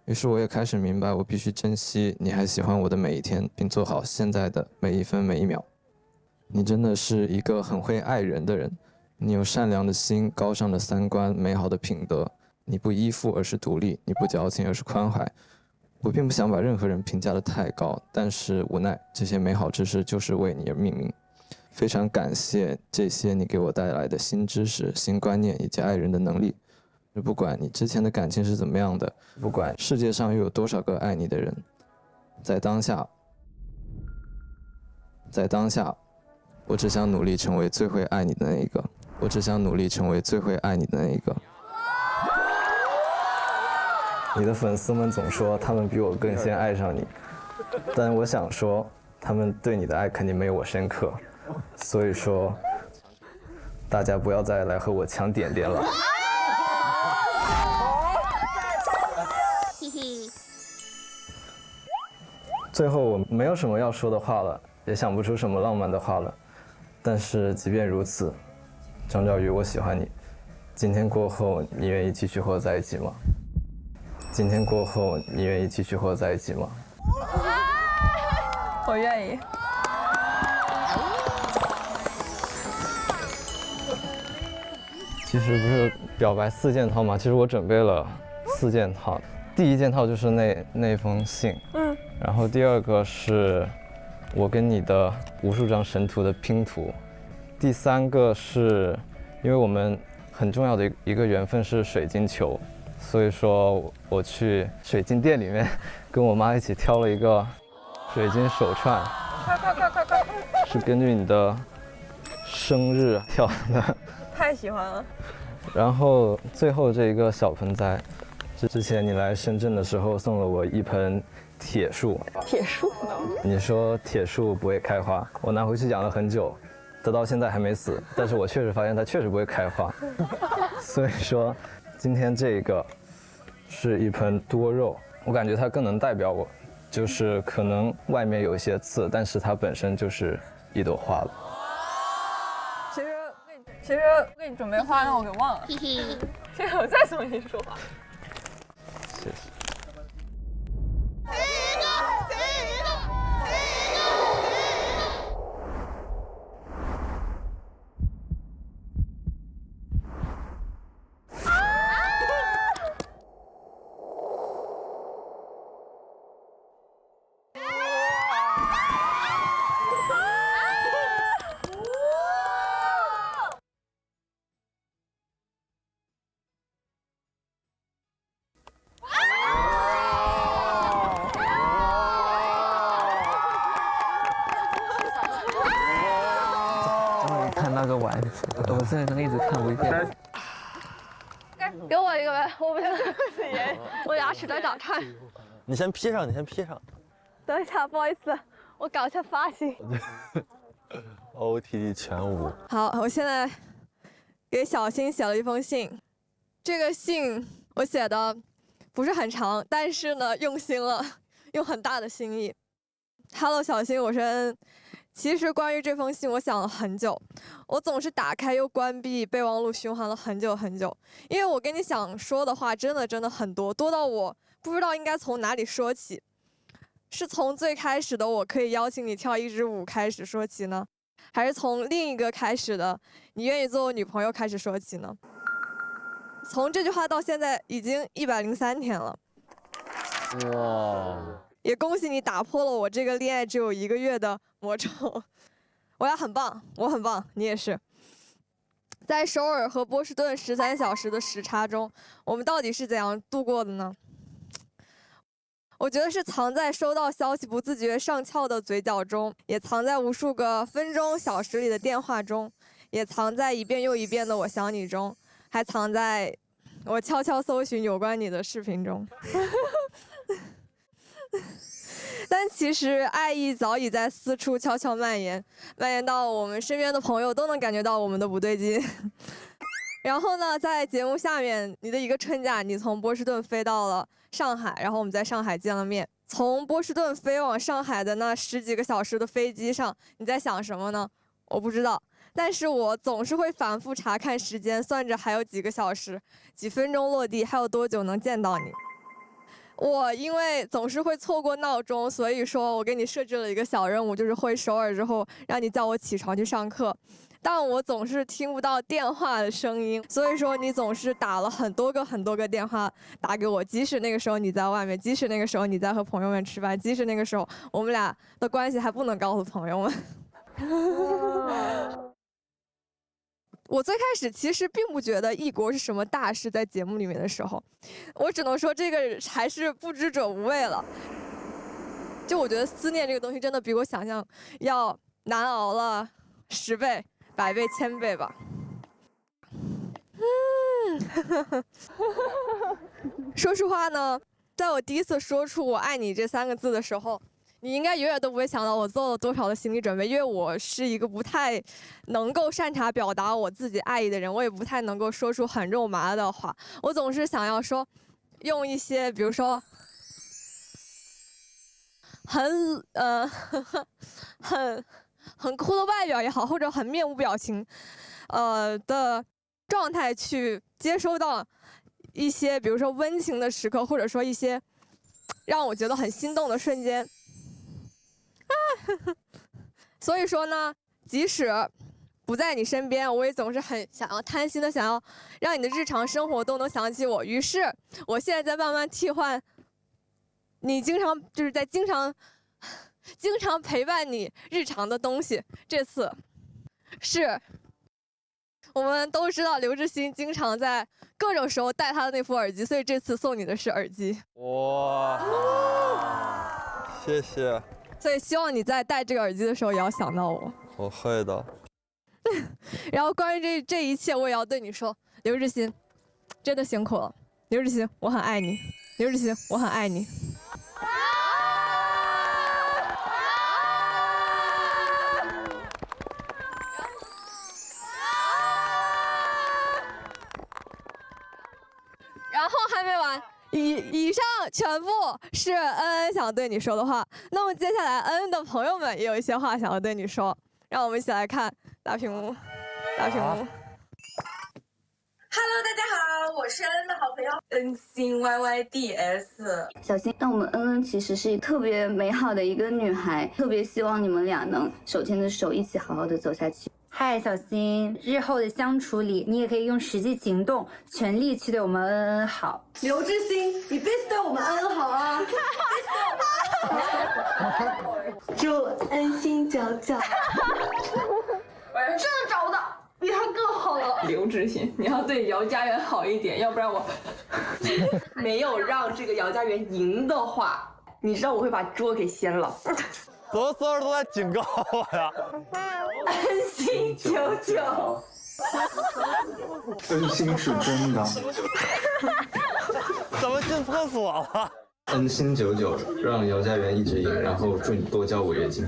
于是我也开始明白，我必须珍惜你还喜欢我的每一天，并做好现在的每一分每一秒。你真的是一个很会爱人的人，你有善良的心、高尚的三观、美好的品德。你不依附而是独立，你不矫情而是宽怀。我并不想把任何人评价得太高，但是无奈这些美好之事就是为你而命名。非常感谢这些你给我带来的新知识、新观念以及爱人的能力。不管你之前的感情是怎么样的，不管世界上又有多少个爱你的人，在当下，我只想努力成为最会爱你的那一个。我只想努力成为最会爱你的那一个。你的粉丝们总说他们比我更先爱上你，但我想说，他们对你的爱肯定没有我深刻。所以说，大家不要再来和我抢点点了。最后我没有什么要说的话了，也想不出什么浪漫的话了。但是即便如此，张兆宇，我喜欢你。今天过后，你愿意继续和我在一起吗？今天过后，你愿意继续和我在一起吗？我愿意。其实不是表白4件套吗？其实我准备了4件套。第1件套就是那封信，然后第2个是我跟你的无数张神图的拼图，第3个是因为我们很重要的一个缘分是水晶球，所以说我去水晶店里面跟我妈一起挑了一个水晶手串，快，是根据你的生日挑的。太喜欢了。然后最后这一个小盆栽，是之前你来深圳的时候送了我一盆铁树。铁树？你说铁树不会开花，我拿回去养了很久，它到现在还没死，但是我确实发现它确实不会开花。所以说，今天这个是一盆多肉，我感觉它更能代表我，就是可能外面有一些刺，但是它本身就是一朵花了。其实给你准备花，让我给忘了。这个我再送你一束花。谢谢。看那个玩，我现在能一直看微店。给我一个呗，我不行，我牙齿在打颤。你先 P 上，你先 P 上。等一下，不好意思，我搞一下发型。OOTD 全无。好，我现在给小新写了一封信，这个信我写的不是很长，但是呢用心了，用很大的心意。Hello， 小新，我是恩。其实关于这封信，我想了很久，我总是打开又关闭备忘录，循环了很久很久。因为我跟你想说的话，真的很多，多到我不知道应该从哪里说起。是从最开始的我可以邀请你跳一支舞开始说起呢，还是从另一个开始的你愿意做我女朋友开始说起呢？从这句话到现在已经103天了。哇！也恭喜你打破了我这个恋爱只有1个月的魔咒，我也很棒，我很棒，你也是。在首尔和波士顿13小时的时差中，我们到底是怎样度过的呢？我觉得是藏在收到消息不自觉上翘的嘴角中，也藏在无数个分钟、小时里的电话中，也藏在一遍又一遍的我想你中，还藏在我悄悄搜寻有关你的视频中。但其实爱意早已在四处悄悄蔓延到我们身边的朋友都能感觉到我们的不对劲。然后呢，在节目下面，你的一个春假，你从波士顿飞到了上海，然后我们在上海见了面。从波士顿飞往上海的那10几个小时的飞机上，你在想什么呢？我不知道，但是我总是会反复查看时间，算着还有几个小时、几分钟落地，还有多久能见到你。我因为总是会错过闹钟，所以说我给你设置了一个小任务，就是回首尔之后让你叫我起床去上课。但我总是听不到电话的声音，所以说你总是打了很多个电话打给我，即使那个时候你在外面，即使那个时候你在和朋友们吃饭，即使那个时候我们俩的关系还不能告诉朋友们。我最开始其实并不觉得异国是什么大事，在节目里面的时候，我只能说这个还是不知者无畏了。就我觉得思念这个东西真的比我想象要难熬了10倍、100倍、1000倍吧。说实话呢，在我第一次说出"我爱你"这3个字的时候，你应该永远都不会想到我做了多少的心理准备，因为我是一个不太能够擅长表达我自己爱意的人，我也不太能够说出很肉麻的话，我总是想要说，用一些比如说很酷的外表也好，或者很面无表情的状态去接收到一些比如说温情的时刻，或者说一些让我觉得很心动的瞬间。所以说呢，即使不在你身边，我也总是很想要贪心的想要让你的日常生活都能想起我。于是我现在在慢慢替换你经常陪伴你日常的东西。这次是我们都知道刘志新经常在各种时候戴他的那副耳机，所以这次送你的是耳机。哇，谢谢。所以希望你在戴这个耳机的时候也要想到我。我会的。然后关于这一切，我也要对你说，刘志新，真的辛苦了。刘志新，我很爱你。刘志新，我很爱你。然后还没完。以上全部是恩恩想对你说的话。那么接下来，恩恩的朋友们也有一些话想要对你说，让我们一起来看大屏幕。大屏幕。Hello， 大家好，我是恩恩的好朋友恩心 YYDS。小新，那我们恩恩其实是特别美好的一个女孩，特别希望你们俩能手牵着手一起好好的走下去。嗨，小新，日后的相处里，你也可以用实际行动，全力去对我们恩恩好。刘志新，你必须对我们恩恩好啊！祝恩心久久。真的找不到比他更好了。刘志新，你要对姚家园好一点，要不然我没有让这个姚家园赢的话，你知道我会把桌给掀了。怎么所有人都在警告我呀？恩心久久。恩心是真的。怎么进厕所了？恩心久久，让姚家园一直赢，然后祝你多交违约金。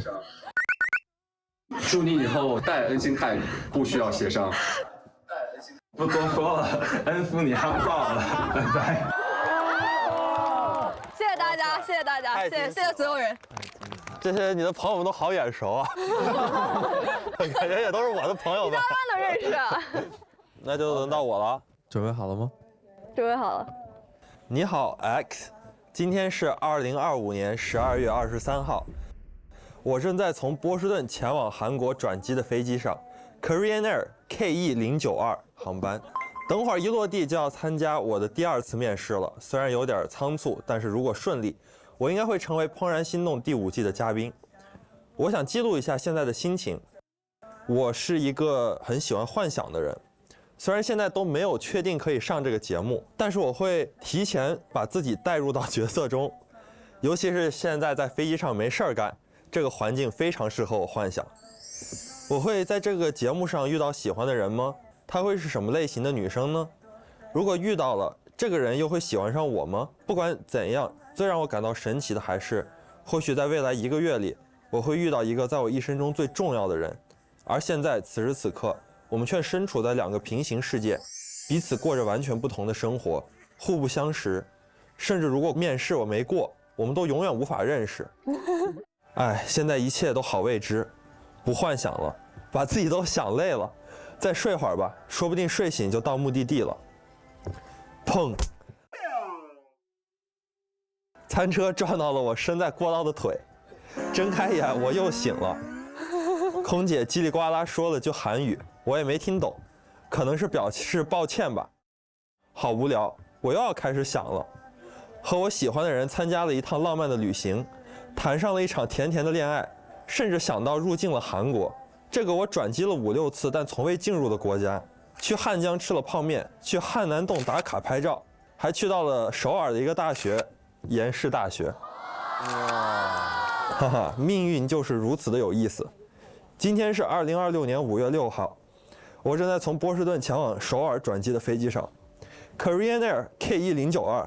祝你以后带恩心泰不需要协商。不多说了，恩夫你憨爆了，拜拜。谢谢大家，谢谢大家，谢谢所有人。这些你的朋友们都好眼熟啊，感觉也都是我的朋友们。你慢慢都认识啊。那就轮到我了，准备好了吗？准备好了。你好 X， 今天是2025年12月23号，我正在从波士顿前往韩国转机的飞机上 ，Korean Air KE092 航班。等会儿一落地就要参加我的第2次面试了，虽然有点仓促，但是如果顺利，我应该会成为《怦然心动》第5季的嘉宾。我想记录一下现在的心情。我是一个很喜欢幻想的人，虽然现在都没有确定可以上这个节目，但是我会提前把自己带入到角色中，尤其是现在在飞机上没事儿干，这个环境非常适合我幻想。我会在这个节目上遇到喜欢的人吗？她会是什么类型的女生呢？如果遇到了，这个人又会喜欢上我吗？不管怎样，最让我感到神奇的还是，或许在未来1个月里，我会遇到一个在我一生中最重要的人，而现在此时此刻，我们却身处在2个平行世界，彼此过着完全不同的生活，互不相识，甚至如果面试我没过，我们都永远无法认识。哎，现在一切都好未知，不幻想了，把自己都想累了，再睡会儿吧，说不定睡醒就到目的地了。砰！餐车撞到了我伸在过道的腿，睁开眼我又醒了。空姐叽里呱啦说了句韩语，我也没听懂，可能是表示抱歉吧。好无聊，我又要开始想了。和我喜欢的人参加了一趟浪漫的旅行，谈上了一场甜甜的恋爱，甚至想到入境了韩国，这个我转机了5、6次但从未进入的国家。去汉江吃了泡面，去汉南洞打卡拍照，还去到了首尔的一个大学，延世大学。哈哈，命运就是如此的有意思。今天是2026年5月6号，我正在从波士顿前往首尔转机的飞机上 ，Korean Air KE092。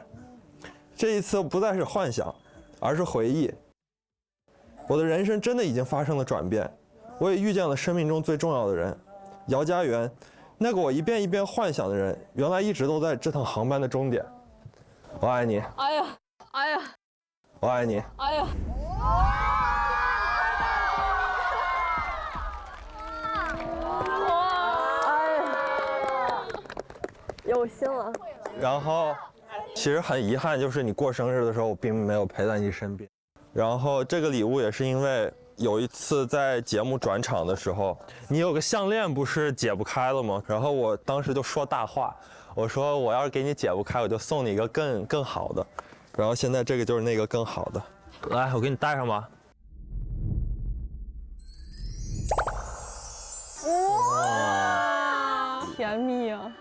这一次不再是幻想，而是回忆。我的人生真的已经发生了转变，我也遇见了生命中最重要的人，姚家园，那个我一遍一遍幻想的人，原来一直都在这趟航班的终点。我爱你。哎呀，哎呀，我爱你。哎呀。有心了。然后，其实很遗憾，就是你过生日的时候，我并没有陪在你身边。然后这个礼物也是因为有一次在节目转场的时候，你有个项链不是解不开了吗？然后我当时就说大话，我说我要是给你解不开，我就送你一个更好的。然后现在这个就是那个更好的，来，我给你戴上吧。哇，甜蜜啊！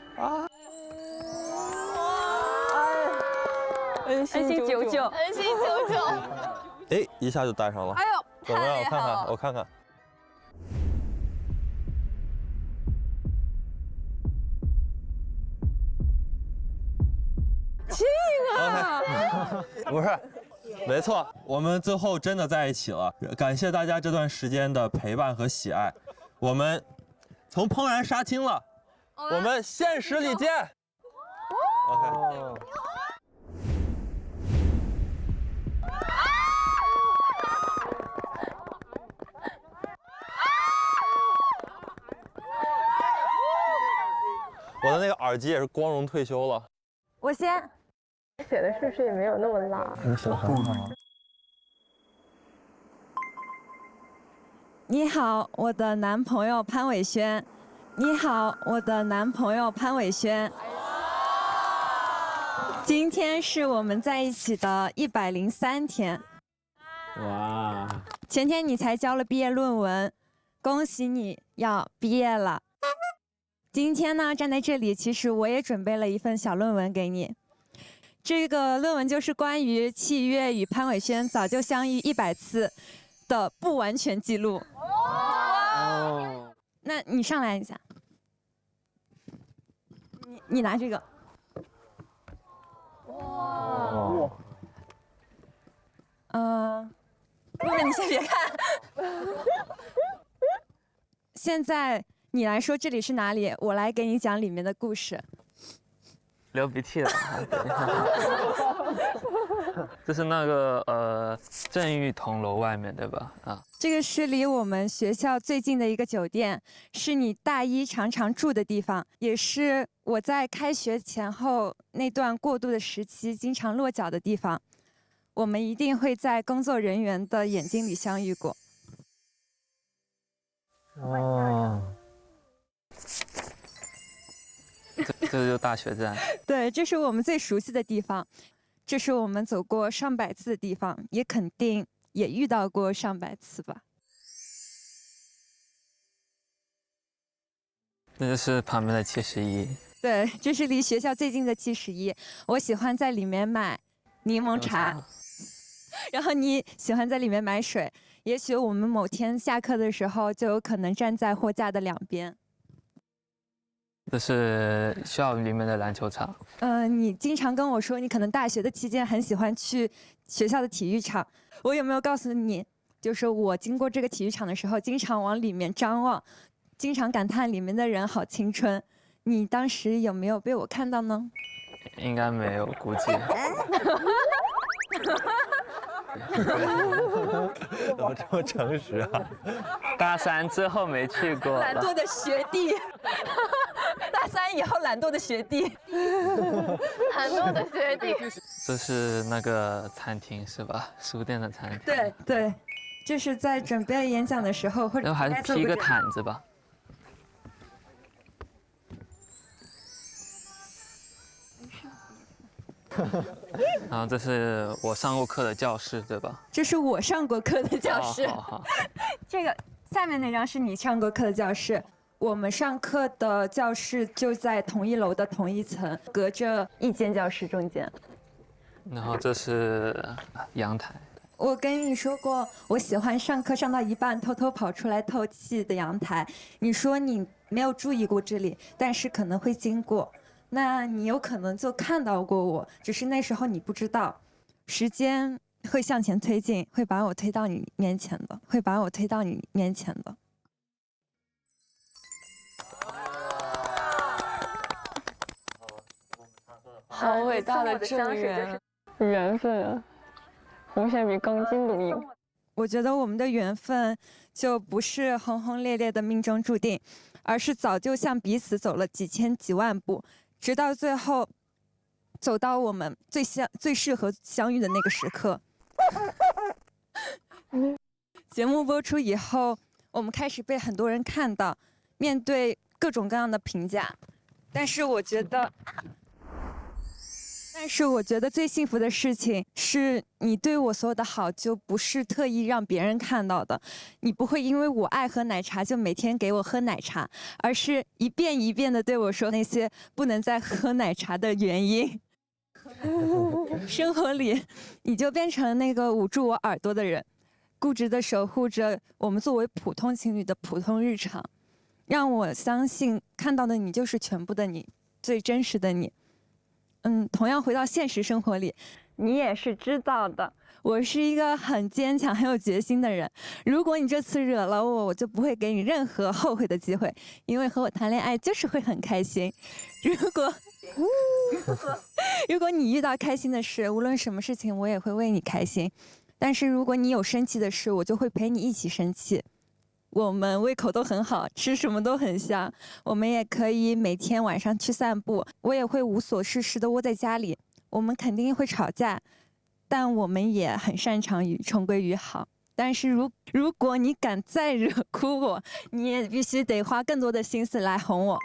恩心九九，恩心九九。哎，一下就戴上了。哎呦，怎么样？我看看，好我看看。亲啊！不是，没错，我们最后真的在一起了。感谢大家这段时间的陪伴和喜爱，我们从怦然杀青了，我们现实里见。OK。我的那个耳机也是光荣退休了。我先。写的是不是也没有那么拉？你好，我的男朋友潘伟轩。你好，我的男朋友潘伟轩。今天是我们在一起的103天。哇！前天你才交了毕业论文，恭喜你要毕业了。今天呢，站在这里，其实我也准备了一份小论文给你。这个论文就是关于契约与潘伟轩早就相遇100次的不完全记录。哦，那你上来一下，你拿这个。哇！那你先别看。现在你来说这里是哪里，我来给你讲里面的故事。流鼻涕了，等一下。这是那个正玉铜楼外面对吧？啊，这个是离我们学校最近的一个酒店，是你大一常常住的地方，也是我在开学前后那段过渡的时期经常落脚的地方。我们一定会在工作人员的眼睛里相遇过。哦。这就是大学站。对，这是我们最熟悉的地方，这是我们走过上百次的地方，也肯定也遇到过上百次吧。那就是旁边的71。对，这是离学校最近的71。我喜欢在里面买柠檬茶，然后你喜欢在里面买水。也许我们某天下课的时候，就有可能站在货架的两边。这是校里面的篮球场。你经常跟我说，你可能大学的期间很喜欢去学校的体育场。我有没有告诉你，就是我经过这个体育场的时候，经常往里面张望，经常感叹里面的人好青春。你当时有没有被我看到呢？应该没有，估计。怎么这么诚实啊？大3之后没去过。懒惰的学弟。大3以后懒惰的学弟。懒惰的学弟。这是那个餐厅是吧？书店的餐厅。对对，就是在准备演讲的时候，或者然后还是披个毯子吧。然后这是我上过课的教室，对吧？这是我上过课的教室。好。这个下面那张是你上过课的教室。我们上课的教室就在同一楼的同一层，隔着一间教室中间。然后这是阳台。我跟你说过，我喜欢上课上到一半偷偷跑出来透气的阳台。你说你没有注意过这里，但是可能会经过。那你有可能就看到过我，只是那时候你不知道。时间会向前推进，会把我推到你面前的，会把我推到你面前的。好伟大的正缘，缘分啊！红线比钢筋都硬。我觉得我们的缘分就不是轰轰烈烈的命中注定，而是早就向彼此走了几千几万步。直到最后，走到我们最适合相遇的那个时刻。节目播出以后，我们开始被很多人看到，面对各种各样的评价。但是我觉得最幸福的事情是你对我所有的好就不是特意让别人看到的，你不会因为我爱喝奶茶就每天给我喝奶茶，而是一遍一遍的对我说那些不能再喝奶茶的原因。生活里，你就变成了那个捂住我耳朵的人，固执的守护着我们作为普通情侣的普通日常，让我相信看到的你就是全部的你，最真实的你。同样回到现实生活里，你也是知道的，我是一个很坚强、很有决心的人。如果你这次惹了我，我就不会给你任何后悔的机会，因为和我谈恋爱就是会很开心。如果你遇到开心的事，无论什么事情，我也会为你开心。但是如果你有生气的事，我就会陪你一起生气。我们胃口都很好，吃什么都很香。我们也可以每天晚上去散步，我也会无所事事的窝在家里。我们肯定会吵架，但我们也很擅长于重归于好。但是如果你敢再惹哭我，你也必须得花更多的心思来哄我。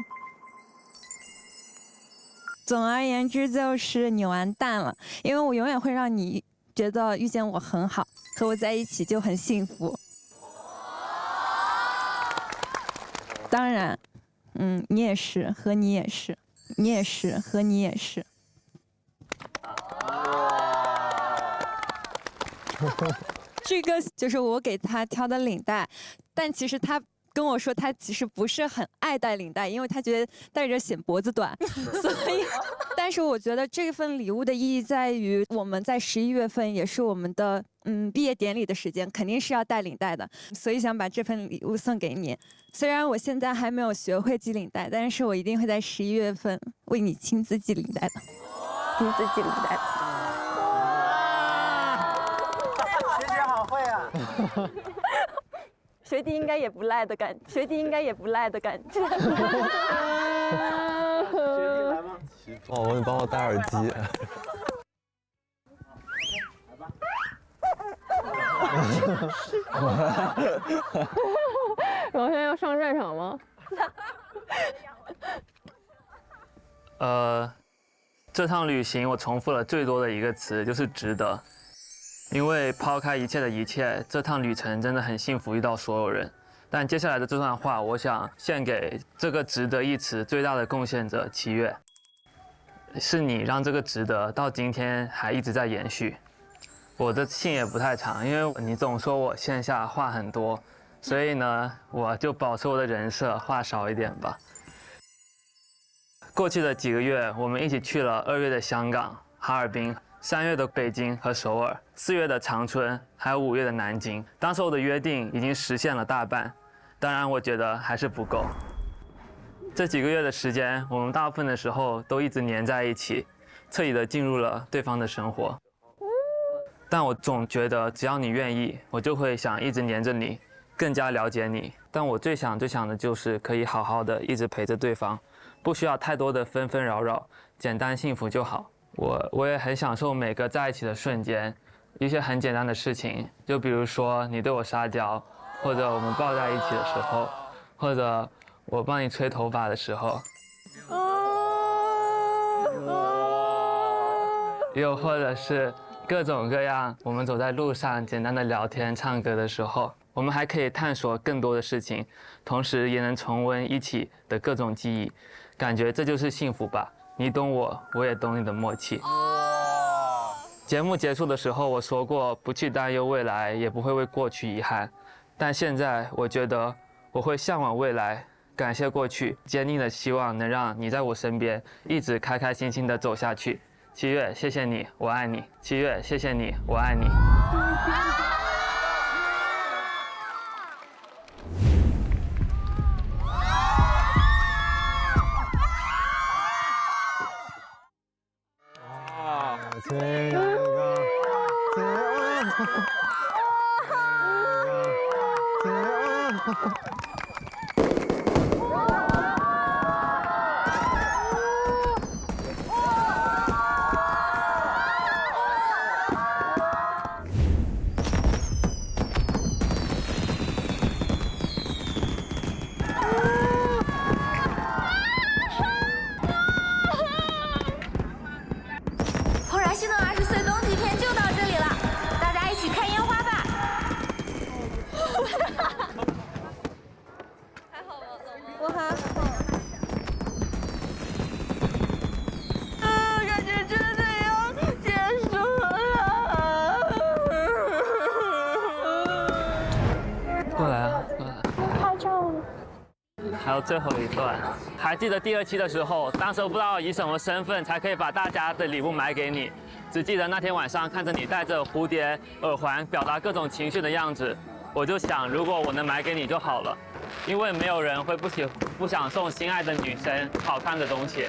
总而言之，就是你完蛋了，因为我永远会让你觉得遇见我很好，和我在一起就很幸福。当然，你也是，和你也是，你也是，和你也是。这个就是我给他挑的领带，但其实他跟我说他其实不是很爱戴领带，因为他觉得戴着显脖子短，所以。但是我觉得这份礼物的意义在于，我们在11月份也是我们的毕业典礼的时间，肯定是要戴领带的，所以想把这份礼物送给你。虽然我现在还没有学会系领带，但是我一定会在11月份为你亲自系领带的。亲自系领带的。学姐好会啊！学弟应该也不赖的感觉，学弟应该也不赖的感觉。哦，你帮我戴耳机。王轩要上战场吗？这趟旅行我重复了最多的一个词就是值得，因为抛开一切的一切，这趟旅程真的很幸福，遇到所有人，但接下来的这段话，我想献给这个值得一词最大的贡献者七月。是你让这个值得到今天还一直在延续。我的信也不太长，因为你总说我线下话很多，所以呢，我就保持我的人设，话少一点吧。过去的几个月，我们一起去了2月的香港、哈尔滨，3月的北京和首尔，4月的长春，还有5月的南京。当时我的约定已经实现了大半，当然我觉得还是不够。这几个月的时间，我们大部分的时候都一直黏在一起，彻底的进入了对方的生活。但我总觉得，只要你愿意，我就会想一直黏着你，更加了解你。但我最想的就是可以好好的一直陪着对方，不需要太多的纷纷扰扰，简单幸福就好。我也很享受每个在一起的瞬间，一些很简单的事情，就比如说你对我撒娇，或者我们抱在一起的时候，或者我帮你吹头发的时候，又或者是各种各样我们走在路上简单的聊天唱歌的时候，我们还可以探索更多的事情，同时也能重温一起的各种记忆，感觉这就是幸福吧。你懂我，我也懂你的默契。节目结束的时候我说过，不去担忧未来，也不会为过去遗憾，但现在我觉得我会向往未来，感谢过去，坚定的希望能让你在我身边一直开开心心的走下去。七月，谢谢你，我爱你。七月，谢谢你，我爱你。怦然心动20岁冬季篇就到这里了，大家一起看烟花吧！还好吗？我还好。感觉真的要结束了。过来啊，过来。拍照了。还有最后一段，还记得第2期的时候，当时我不知道以什么身份才可以把大家的礼物买给你，只记得那天晚上看着你戴着蝴蝶耳环，表达各种情绪的样子，我就想，如果我能买给你就好了，因为没有人会不想送心爱的女生好看的东西。